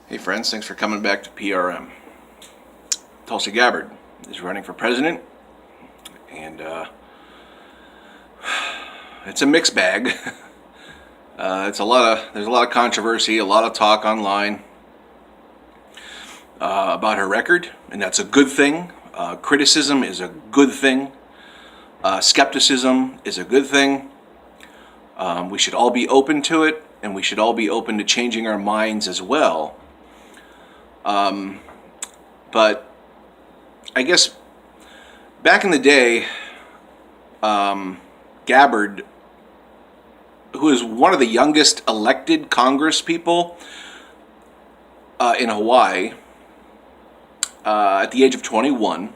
Hey friends, thanks for coming back to PRM. Tulsi Gabbard is running for president, and it's a mixed bag. There's a lot of controversy, a lot of talk online about her record, and that's a good thing. Criticism is a good thing. Skepticism is a good thing. We should all be open to it, and we should all be open to changing our minds as well. But I guess back in the day, Gabbard, who is one of the youngest elected Congress people in Hawaii, at the age of 21,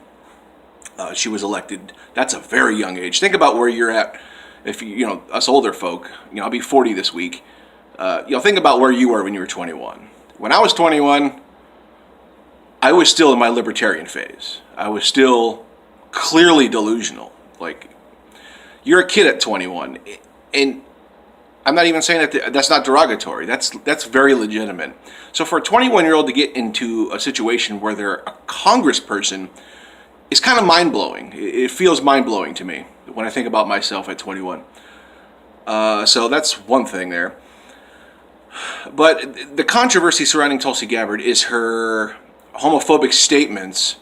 she was elected. That's a very young age. Think about where you're at. If us older folk, I'll be 40 this week. Think about where you were when you were 21. When I was 21, I was still in my libertarian phase. I was still clearly delusional. Like, you're a kid at 21, and I'm not even saying that that's not derogatory. That's very legitimate. So for a 21-year-old to get into a situation where they're a congressperson is kind of mind-blowing. It feels mind-blowing to me when I think about myself at 21. So that's one thing there. But the controversy surrounding Tulsi Gabbard is her homophobic statements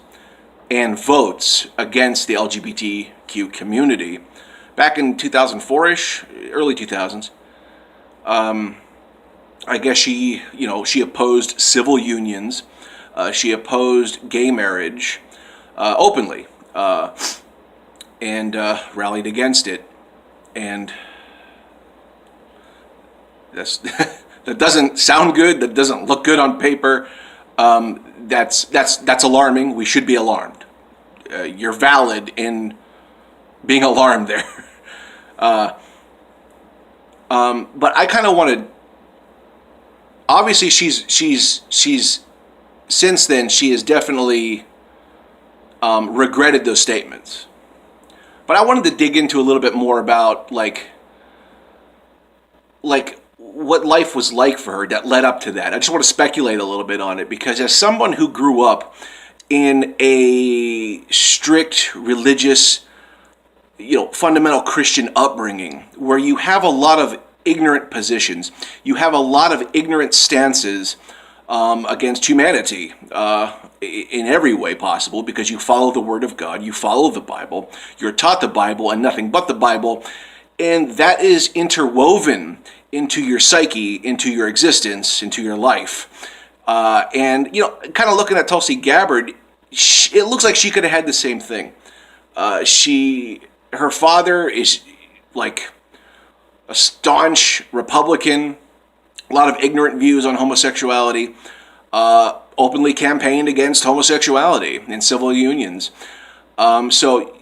and votes against the LGBTQ community back in 2004-ish, early 2000s. I guess she opposed civil unions. She opposed gay marriage openly and rallied against it. And that doesn't sound good. That doesn't look good on paper. That's alarming. We should be alarmed. You're valid in being alarmed there. But I kind of wanted. Obviously, she's since then she has definitely regretted those statements. But I wanted to dig into a little bit more about like what life was like for her that led up to that. I just want to speculate a little bit on it because as someone who grew up in a strict religious, fundamental Christian upbringing where you have a lot of ignorant positions, you have a lot of ignorant stances against humanity in every way possible because you follow the Word of God, you follow the Bible, you're taught the Bible and nothing but the Bible, and that is interwoven into your psyche, into your existence, into your life. And kind of looking at Tulsi Gabbard, it looks like she could have had the same thing. Her father is like a staunch Republican, a lot of ignorant views on homosexuality, openly campaigned against homosexuality in civil unions. So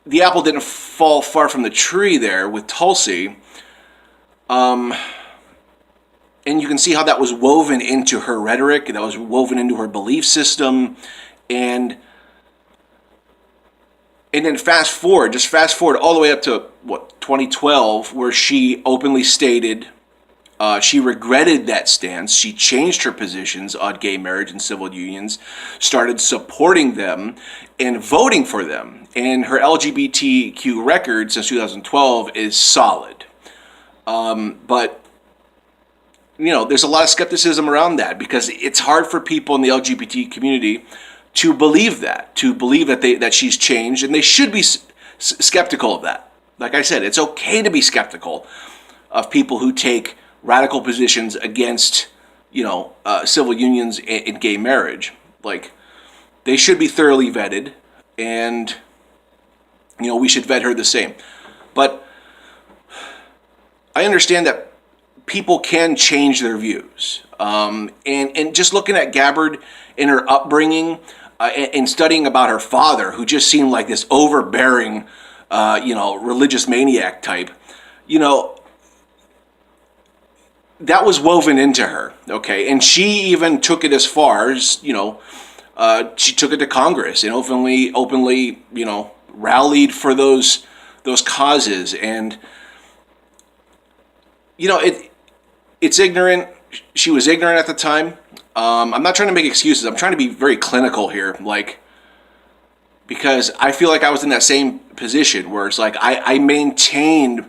the apple didn't fall far from the tree there with Tulsi. And you can see how that was woven into her rhetoric, that was woven into her belief system, and then fast forward all the way up to 2012, where she openly stated she regretted that stance. She changed her positions on gay marriage and civil unions, started supporting them and voting for them. And her LGBTQ record since 2012 is solid. But there's a lot of skepticism around that because it's hard for people in the LGBT community to believe that that she's changed, and they should be skeptical of that. Like I said, it's okay to be skeptical of people who take radical positions against, civil unions and gay marriage. Like, they should be thoroughly vetted, and we should vet her the same. But I understand that people can change their views. And just looking at Gabbard in her upbringing and studying about her father, who just seemed like this overbearing, religious maniac type, that was woven into her, okay? And she even took it as far as, she took it to Congress and openly, rallied for those causes. And, it's ignorant. She was ignorant at the time. I'm not trying to make excuses. I'm trying to be very clinical here, like, because I feel like I was in that same position where it's like I maintained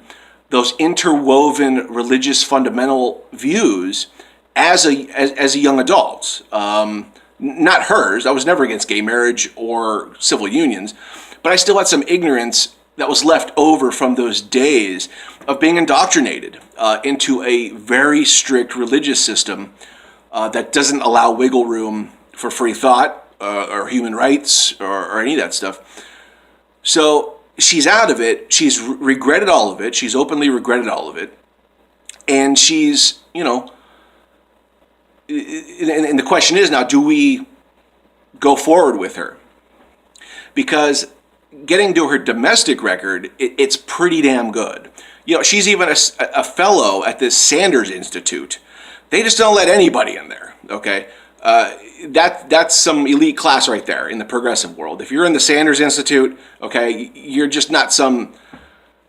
those interwoven religious fundamental views as a young adult. Not hers. I was never against gay marriage or civil unions, but I still had some ignorance that was left over from those days of being indoctrinated into a very strict religious system that doesn't allow wiggle room for free thought or human rights or any of that stuff. So she's out of it. She's regretted all of it. She's openly regretted all of it. And she's, and the question is now, do we go forward with her? Because getting to her domestic record, it's pretty damn good. She's even a fellow at this Sanders Institute. They just don't let anybody in there, okay? That's some elite class right there in the progressive world. If you're in the Sanders Institute, okay, you're just not someone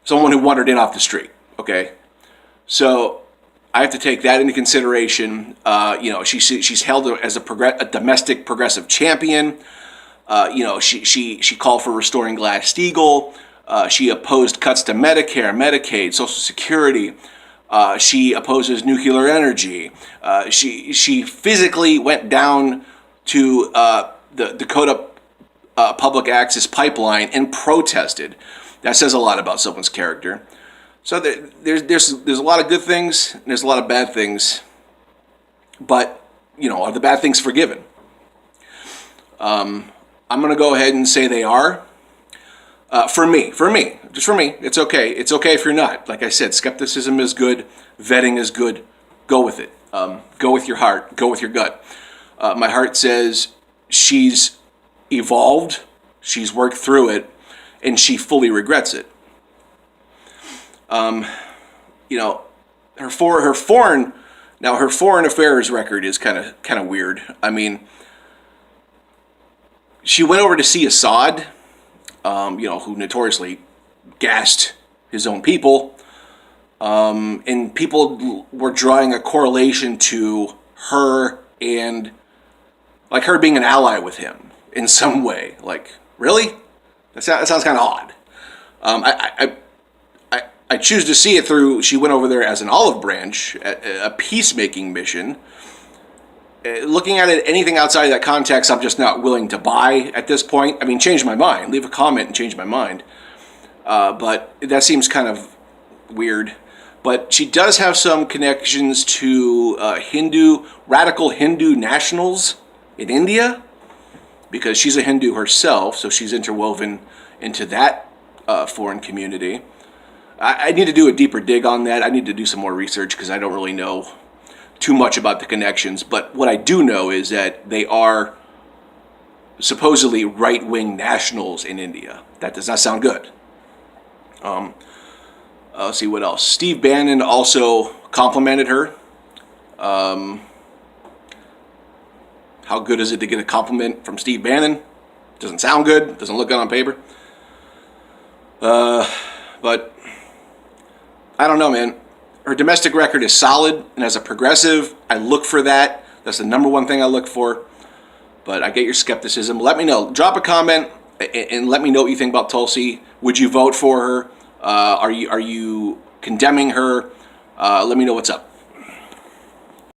who wandered in off the street, okay? So I have to take that into consideration. She's held as a domestic progressive champion. She called for restoring Glass-Steagall. She opposed cuts to Medicare, Medicaid, Social Security. She opposes nuclear energy. She physically went down to the Dakota Public Access Pipeline and protested. That says a lot about someone's character. So there's a lot of good things and there's a lot of bad things, but are the bad things forgiven? I'm going to go ahead and say they are. For me, it's okay. It's okay if you're not. Like I said, skepticism is good, vetting is good. Go with it. Go with your heart. Go with your gut. My heart says she's evolved, she's worked through it, and she fully regrets it. Her foreign affairs record is kind of weird. I mean, she went over to see Assad, who notoriously gassed his own people, and people were drawing a correlation to her and like her being an ally with him in some way. Like, really? That sounds kind of odd. I choose to see it through, she went over there as an olive branch, a peacemaking mission. Looking at it, anything outside of that context, I'm just not willing to buy at this point. I mean, change my mind. Leave a comment and change my mind. But that seems kind of weird. But she does have some connections to radical Hindu nationals in India, because she's a Hindu herself, so she's interwoven into that foreign community. I need to do a deeper dig on that. I need to do some more research because I don't really know too much about the connections. But what I do know is that they are supposedly right-wing nationals in India. That does not sound good. Let's see what else. Steve Bannon also complimented her. How good is it to get a compliment from Steve Bannon? Doesn't sound good. Doesn't look good on paper. But I don't know, man. Her domestic record is solid, and as a progressive, I look for that. That's the number one thing I look for. But I get your skepticism. Let me know. Drop a comment and let me know what you think about Tulsi. Would you vote for her? Are you condemning her? Let me know what's up.